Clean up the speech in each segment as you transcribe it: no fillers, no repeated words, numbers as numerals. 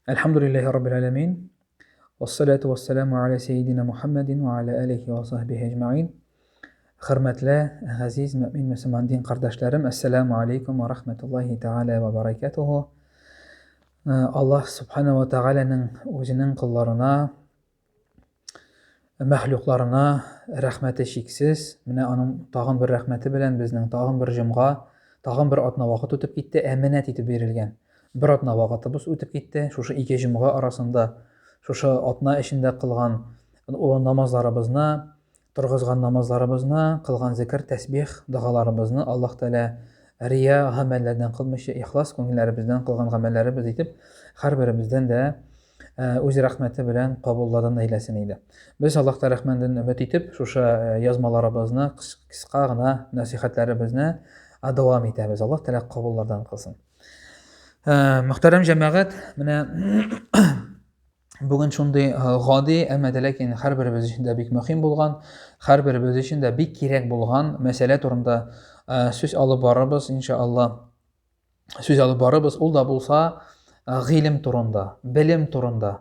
Elhamdülillahi Rabbil alemin. Vessalatu vesselamu ala seyyidina Muhammedin ve ala alihi ve sahbihi ecma'in. Hürmetli, aziz mümin Müslüman din kardeşlerim, Esselamu aleyküm ve rahmetullahi teala ve berekatuhu. Allah subhanahu ve teala'nın özünün kıllarına, məhluklarına rəhməti şiksiz. Менә onun tağın bir rəhməti белән безнең tağın bir җомга, tağın bir атна вакыт үтеп китте, әманәт итеп бирелгән. Bir атна вакытыбыз үтеп китте. Шушы ике җомга арасында, шушы атна эчендә кылган о намазларыбызны, торгызган намазларыбызны, кылган зикр, тәсбих, дугаларыбызны Аллаһ Тәала рия гамәлләрдән кылмыйча, ихлас күңелләребездән кылган гамәлләребез итеп, һәрберебездән дә үз рәхмәте белән кабулладан әйләсен иде. Без Аллаһ Тәгалә рәхмәтеннән өмет итеп, шушы язмаларыбызны, кыска гына насихатларыбызны дәвам итәбез. Аллаһ Тәгалә кабуллардан кылсын. Мөхтәрәм җәмәгать, менә бүген шундый гади, әмма ләкин һәрберебез өчен дә бик мөһим булган, һәрберебез өчен дә бик кирәк булган мәсьәлә турында сүз алып барабыз, иншаалла. Сүз алып барабыз, ул да булса гыйлем турында, белем турында,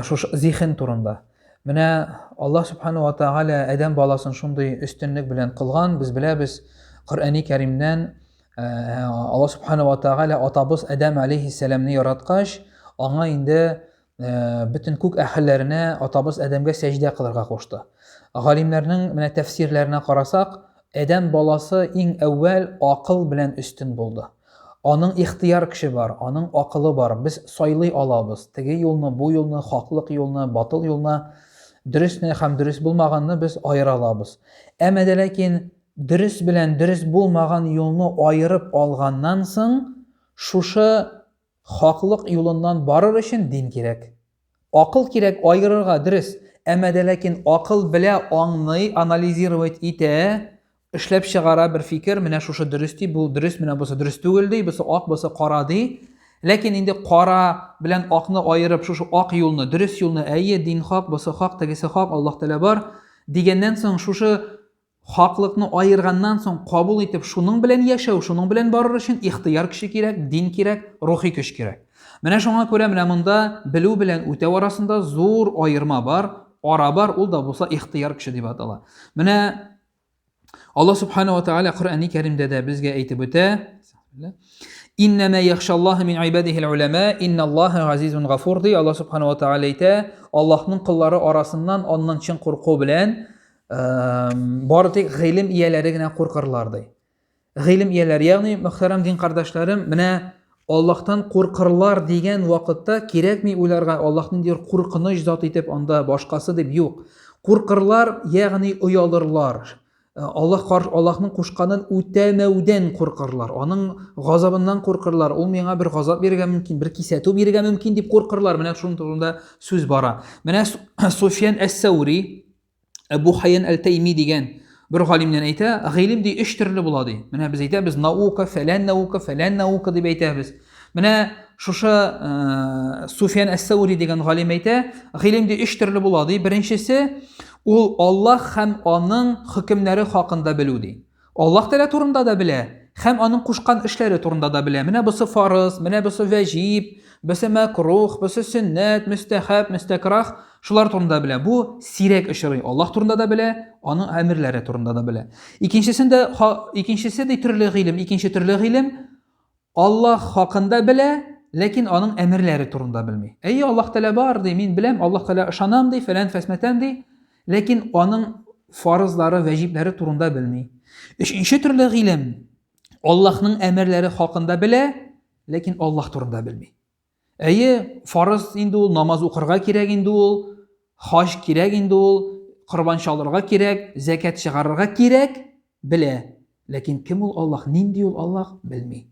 шушы зихен турында. Менә Аллаһ Субхану ва Тааля Адәм баласын шундый өстенлек белән кылган. Без беләбез, Коръәни Кәримнән Аллаһ Субхану ва Тааля атабыз Адәм алейхиссәламны яраткач, аңа инде бөтен күк әһелләренә атабыз Адәмгә сәҗдә кылырга кушты. Галимнәрнең менә тәфсирләренә карасак, Адәм баласы иң әүвәл акыл белән өстен булды. Аның ихтияр көче бар, аның акылы бар. Без сайлый алабыз. Теге юлны, бу юлны, хаклык юлны, батыл юлны, дөресне һәм дөрес булмаганны без аера алабыз. Әмма ләкин дөрес белән дөрес булмаган юлны аерып алганнан соң, шушы хаклык юлыннан барыр өчен дин кирәк. Акыл кирәк аерырга, дөрес. Әмма ләкин акыл белә аңлый, анализировать итә, эшләп чыгара бер фикер, менә шушы дөрес ди, бу дөрес, менә бусы дөрес түгел ди, бусы ак, бусы кара ди. Ләкин инде кара белән акны аерып, шушы ак юлны, дөрес юлны, әйе, дин хак, бусы хак, тегесе хак, Аллаһ Тәгалә бар дигәннән соң, шушы хаклыкны аерганнан соң кабул итеп, шуның белән яшәү, шуның белән барыр өчен ихтияр көче кирәк, дин кирәк, рухи көч кирәк. Менә шуңа күрә менә монда белү белән үтәү арасында зур аерма бар, ара бар, ул да булса ихтияр көче дип атала. Менә Allah Subhanahu wa Ta'ala Kur'an-ı Kerim'de de bizge aytib ötә. İnnemâ yahşallâhe min ibâdihil ulemâ, innallâhe azîzun gafur diye Allah Subhanahu wa Ta'ala aytә. Allah'ın kılları arasından ondan için korku bilen bari tek g'ilim iyələri gene korkarlar diye. G'ilim iyələri, yani muhterem din kardeşlerim, menə Allah'tan korkarlar degen vaqtda kerakmi ularga Allah'ın diyor korkыныç zat etip onda başkası deb yo'q. Korkarlar, yani uyalırlar. Allah'ın kuşkanın ütemevden korkarlar. Onun gazabından korkarlar. Ol mena bir gazab berge mümkün, bir kisatu berge mümkün dip korkarlar. Mena şunun turunda söz bara. Mena Sufyan es-Sawri, Ebu Hayyan el-Taymi degen bir galimden ayta, g'ilim di 3 türlü buladi. Mena biz aytamiz nauka, falan nauka deb aytamiz. Mena şuşa Sufyan es-Sawri degen galim ayta, g'ilim di 3 türlü buladi. Birinchisi ul Allah hem onun hükümleri hakkında biludi. Allah Teala turunda da bile, hem onun kuşkan işleri turunda da bile. Mene busu farız, mene busu vecib, busu mekruh, busu sünnet, müstehab, müstekrah, şular turunda bile. Bu sirek işleri. Allah turunda da bile, onun emirleri turunda da bile. İkincisi de türlü ilim. İkinci türlü ilim Allah hakkında bile, lakin onun emirleri turunda bilmeyi. Ey Allah Teala var de, min bilem, Allah Teala ışanam de, falan fesmetem de. Lakin onun farzları, vecibleri turunda bilmeyi. Üçüncü türlü ilim Allah'ın emirleri hakkında bile, lakin Allah turunda bilmeyi. Eyi farz indi ol, namaz okurga kirek indi ol, hac kirek indi ol, kurban çalırga kirek, zekat çıkarırga kirek bile. Lakin kim ol Allah, nindi ol Allah bilmeyi.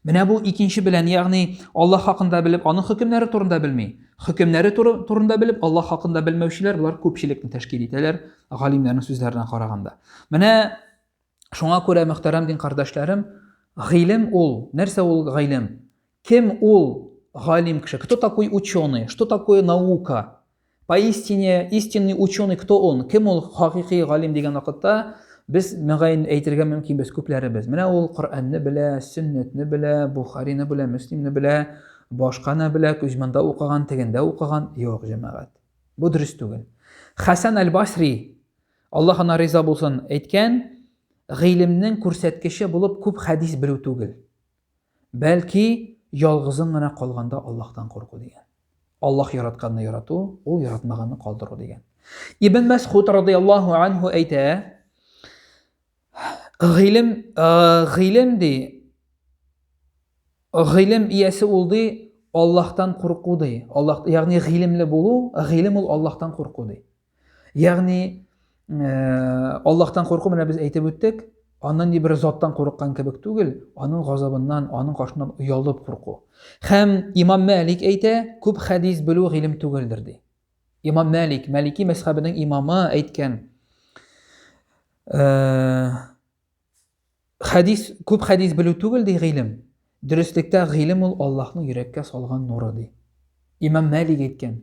Menə bu ikinci bilen, yani Allah hakkında bilip, onun hükümleri turunda bilmeyi. Hükümleri turunda bilip, Allah hakkında bilmevşiler, bunlar köpçilikni teşkil eteler, galimlerin sözlerine qaraganda. Menə şuna görə muhterem din kardeşlerim, g'ilim ol, nerse ol g'ilim? Kim ol галим кіші? Кто такой ученый? Что такое наука? Поистине, истинный ученый, кто он? Кім ол хақиқи галим деген вақытта biz мәгәйн әйтергә мөмкин, без күпләребез. Менә ул Коръәнне белә, Сөннәтне белә, Бухарины белә, Муслимны белә, башканы белә, күз монда укыган, тегендә укыган. Юк, җәмәгать. Бу дөрес түгел. Хасан аль-Басри, Аллаһ аңа риза булсын, әйткән, гыйлемнең күрсәткече булып күп хәдис белү түгел. Бәлки, ялгызың гына калганда Аллаһтан курку дигән. Аллаһ яратканны ярату, ул яратмаганны калдыру дигән. Ибн Мәсгуд радиллаһу анһу әйтә, гыйлем ди, гыйлем иясе ул ди, Аллаһтан курку ди. Ягъни гыйлемле булу, гыйлем ул Аллаһтан курку ди. Ягъни Аллаһтан курку менә без әйтеп үттек, аннан бер заттан курыккан кебек түгел, аның газабыннан, аның кашыннан уялып курку. Һәм Имам Малик әйтә, күп хәдис белү гыйлем түгелдер ди. Имам Малик, Малики мәзһәбенең имамы әйткән, күп хәдис белү түгел ди гыйлем. Дөрестлектә гыйлем ул Аллаһның йөрәккә салган нуры ди. Имам Малик әйткән,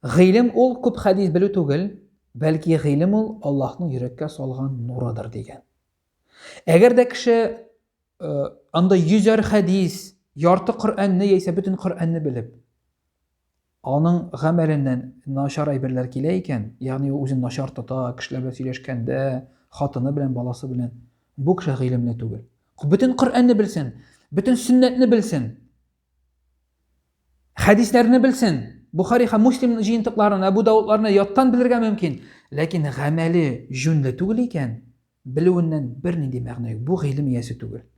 гыйлем ул күп хәдис белү түгел, бәлки гыйлем ул Аллаһның йөрәккә салган нурыдыр дигән. Әгәр дә кеше анда 100 хәдис, ярты Коръәнне яисә бөтен Коръәнне белеп, аның гамәленнән начар әйберләр килә икән, ягъни үзен начар тота, кешеләр белән сөйләшкәндә, хатыны белән, баласы белән, бу кеше гыйлемле түгел. Бөтен Коръәнне белсен, бөтен сөннәтне белсен, хәдисләрне белсен, Бухари һәм Муслим җыентыкларын, Абу Даудларны яттан белергә мөмкин, ләкин гамәле җүнле түгел икән, белүеннән бернинди мәгънә юк. Бу гыйлем иясе түгел.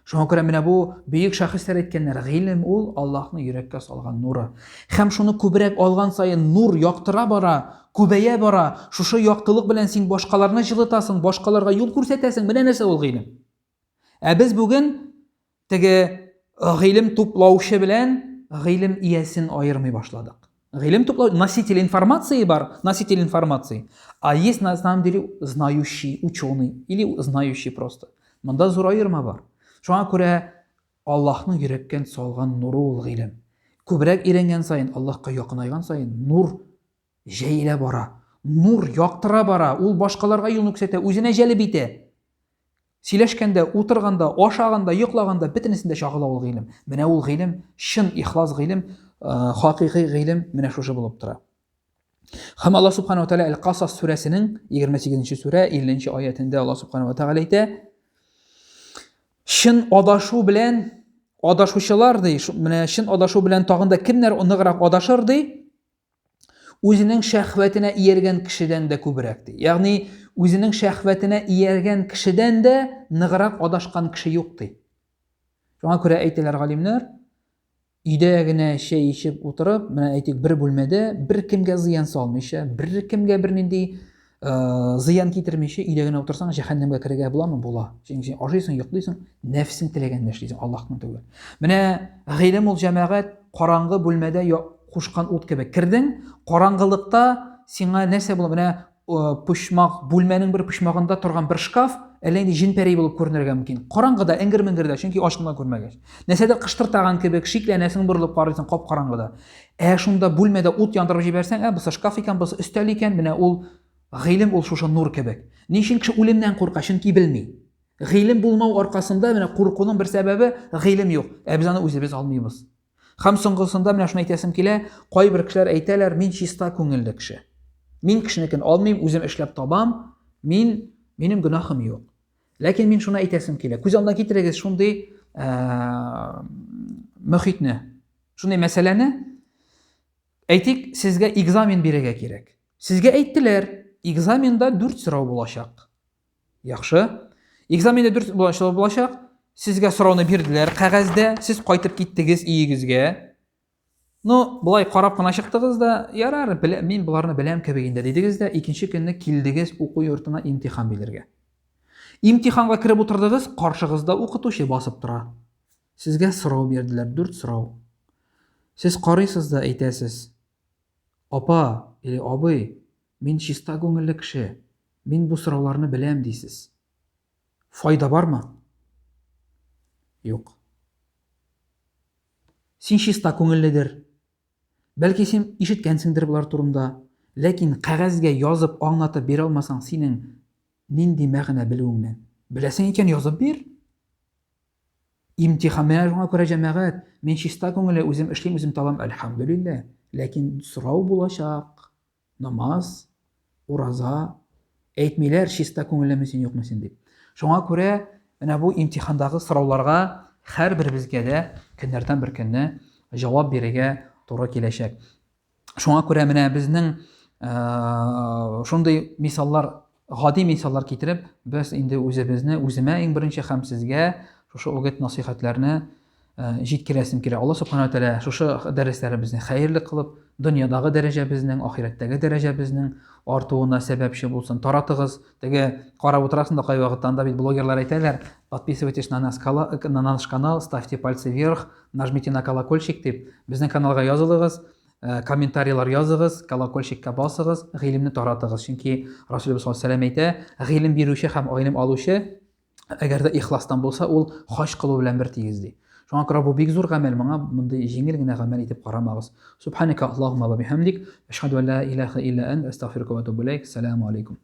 Шуңа күрә менә бу бөек шәхесләр әйткәннәр, гыйлем ул Аллаһның йөрәккә салган нуры. Һәм шуны күбрәк алган саен нур яктыра бара, күбәя бара. Шушы яктылык белән син башкаларны җылытасың, башкаларга юл күрсәтәсең. Менә нәрсә ул гыйлем. Без бүген теге гыйлем туплаучы белән гыйлем иясен айырмый башладык. Гыйлем туплау, носитель информации бар, носитель информации. А есть на самом деле знающий ученый или знающий просто. Монда зур айырма бар. Шуңа күрә Аллаһның йөрәккә салган нуры ул гыйлем. Күбрәк өйрәнгән сайын, Аллаһка якынайган сайын, нур җәелә бара. Нур яктыра бара. Ул башкаларга юл күрсәтә, үзенә җәлеп итә. Сөйләшкәндә, утырганда, ашаганда, йоклаганда бөтенесендә чагыла ул гыйлем. Менә ул гыйлем, чын ихлас гыйлем, хакыйкый гыйлем менә шушы булып тора. Һәм Аллаһ Субханаһу ва Тааля Әл-Касас сүрәсенең 28-нче сүрә 50-нче аятында Аллаһ Субханаһу ва Тааля әйтә: Шын адашу белән адашучылар ди, менә шын адашу белән тагында кемнәр ныграк адашыр ди? Үзенең шәһвәтенә ияргән кешедән дә күбрәк ди. Ягъни үзенең шәһвәтенә ияргән кешедән дә ныграк адашкан кеше юк ди. Шуңа күрә әйтәләр галимнәр, өйдә генә чәй ичеп утырып, менә әйтик, бер бүлмәдә бер кемгә зыян салмыйча, бер кемгә бернинди зыян китермичә өйдә генә утырсаң, җәһәннәмгә керергә буламы? Була. Чөнки ашыйсың, йоклыйсың, нәфсең теләгәнне эшлисең, Аллаһның түгел. Менә гыйлем ул җәмәгать караңгы бүлмәдә кушкан ут кебек. Кирдең, караңгылыкта сиңа нәрсә була? Менә пушмак, бүлмәнең бер пушмагында торган бер шкаф, әллә инде җин-пәри булып күренергә мөмкин. Караңгыда, эңгер-меңгердә, чөнки ачкына күрмәгәч. Нәрсәдер кыштыртаган кебек, шикләнәсең, борылып карыйсың кап-караңгыда. Шунда бүлмәдә ут яндырып җибәрсәң, бусы шкаф икән, бусы өстәл икән, менә ул гыйлем ул шушы нур кебек. Ни өчен кеше үлемнән курка? Чөнки белми. Гыйлем булмау аркасында менә куркуның бер сәбәбе гыйлем юк. Без аны үзебез алмыйбыз. Һәм соңгысында менә шуны әйтәсем килә, кайбер кешеләр әйтәләр, мин чиста күңелле кеше. Мин кешенекен алмыйм, үзем эшләп табам, минем гөнаһым юк. Ләкин мин шуны әйтәсем килә. Күз алдына китерегез шундый мөхитне, шундый мәсьәләне. Әйтик, сезгә экзамен бирергә кирәк. Сезгә әйттеләр, экзаменда 4 сорау булачак. Яхшы. Экзаменда 4 сорау булачак. Сезгә сорауны бирделәр кәгазьдә, сез кайтып киттегез өегезгә. Булай карап кына чыктыгыз да, ярар, мин буларны беләм кебек инде дидегез дә, икенче көнне килдегез уку йортына имтихан бирергә. Имтиханга кирип утырдыгыз, каршыгызда укытучы басып тора. Сезгә сорау бирделәр, 4 сорау. Сез карыйсыз да әйтәсез: "Апа, или абый, мин чиста күңелле кеше. Мин бу сорауларны беләм" дисез. Файда бармы? Юк. Син чиста күңелледер. Бәлки син ишеткәнсеңдер булар турында, ләкин кәгазьгә язып аңлатып бирә алмасаң, синең нинди мәгънә белүеңнән? Беләсең икән язып бир. имтихан менә шуңа күрә җәмәгать, мин чиста күңелле үзем эшлим, үзем табам, әлхәмдүлилләh. Ләкин сорау булачак. Намаз, ураза, әйтмиләр чиста күңеллеме син, юкмы син дип. Шуңа күрә менә бу имтихандагы сорауларга һәрберебезгә дә көннәрдән бер көнне җавап бирергә туры киләчәк. Шуңа күрә менә безнең шундый мисаллар, гади мисаллар китереп, без инде үземә иң беренче һәм сезгә шушы үгет насихатларны җиткерәсем килә. Алла Субханаһу ва Тәгалә шушы дәресләребезне хәерле кылып, дөньядагы дәрәҗәбезнең, ахирәттәге дәрәҗәбезнең артуына сәбәпче булсын. Таратыгыз. Теге карап утырасың да кай вакыттан да бит блогерлар әйтәләр: "Подписывайтесь на наш канал, ставьте пальцы вверх, нажмите на колокольчик" дип. Безнең каналга язылыгыз, комментарийлар языгыз, колокольчикка басыгыз, гыйлемне таратыгыз. Чөнки Расулыбыз саллаллаху алейһи ва сәллям әйтә, гыйлем бирүче һәм гыйлем алучы әгәр дә ихластан булса, ул хаҗ кылу белән бер тигез ди. Шуңа күрә бу бик зур гамәл, моңа мондый җиңел генә гамәл итеп карамагыз. Субханика Аллаһумма ва бихамдик, ашһаду ан ла илаха илля ант, астагфирука ва атубу илейк. Ассаламу алейкум.